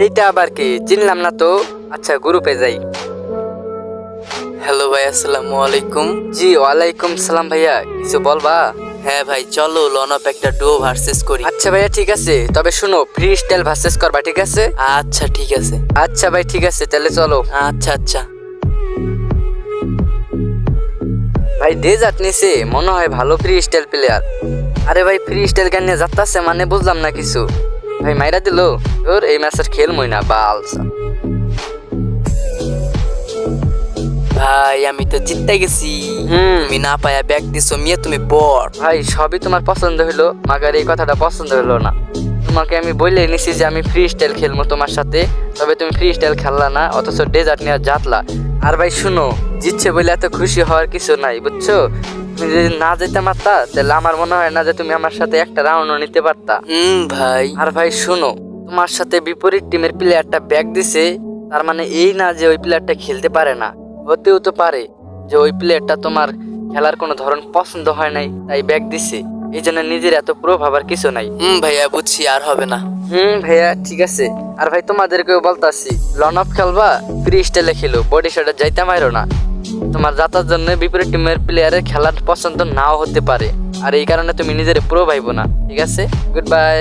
এইটা আবার কি? চিনলাম না তো। আচ্ছা গ্রুপে যাই। হ্যালো ভাই, আসসালামু আলাইকুম। জি ওয়ালাইকুম সালাম ভাইয়া, কিছু বলবা? হ্যাঁ ভাই, চলো লনপ একটা ডুও ভার্সেস করি। আচ্ছা ভাইয়া ঠিক আছে, তবে শুনো ফ্রি স্টাইল ভার্সেস করবা, ঠিক আছে? আচ্ছা ঠিক আছে। আচ্ছা ভাই ঠিক আছে, তাহলে চলো। আচ্ছা আচ্ছা। ভাই ডেজার্ট নিছে, মনে হয় ভালো ফ্রি স্টাইল প্লেয়ার। আরে ভাই ফ্রি স্টাইল গান নিয়ে যাত্তাছে মানে বুঝলাম না কিছু। ভাই মাইরা দিল তোর, এই ম্যাচের খেলমই না বালসা। ভাই আমি তো জিততে গেছি। তুমি না পায়া ব্যাগ দিছো মিয়া, তুমি বট। ভাই সবই তোমার পছন্দ হইলো, মাগার এই কথাটা পছন্দ হইলো না। তোমাকে আমি বললেই নিছি যে আমি ফ্রি স্টাইল খেলবো তোমার সাথে, তবে তুমি ফ্রি স্টাইল খেললা না, অথচ ডেজার্ট নিয়ে জাতলা। আর ভাই শুনো, জিতছে বলে এত খুশি হওয়ার কিছু নাই, বুঝছো? তুমি যদি না যেতে পারতা তাহলে আমার মনে হয় না যে তুমি আমার সাথে একটা রাউন্ডও নিতে পারতা। ভাই। আর ভাই শুনো, তোমার সাথে বিপরীত টিমের প্লেয়ারটা ব্যাগ দিছে, তার মানে এই না যে ওই প্লেয়ারটা খেলতে পারে না। হতেও তো পারে যে ওই প্লেয়ারটা তোমার খেলার কোনো ধরন পছন্দ হয় নাই, তাই ব্যাগ দিছে। এই জন্য নিজের এত প্রো ভাবার কিছু নাই। ভাইয়া বুঝছি, আর হবে না। ভাইয়া ঠিক আছে। আর ভাই তোমাদেরকেও বলতাছি, লন অফ খেলবা, ফ্রি স্টাইলে খেলো, বডি শটে যাইতে মারো না। তোমার যাতার জন্য বিপরীত টিমের প্লেয়ারের খেলার পছন্দ নাও হতে পারে, আর এই কারণে তুমি নিজের প্রো ভাইবো না, ঠিক আছে? Good bye.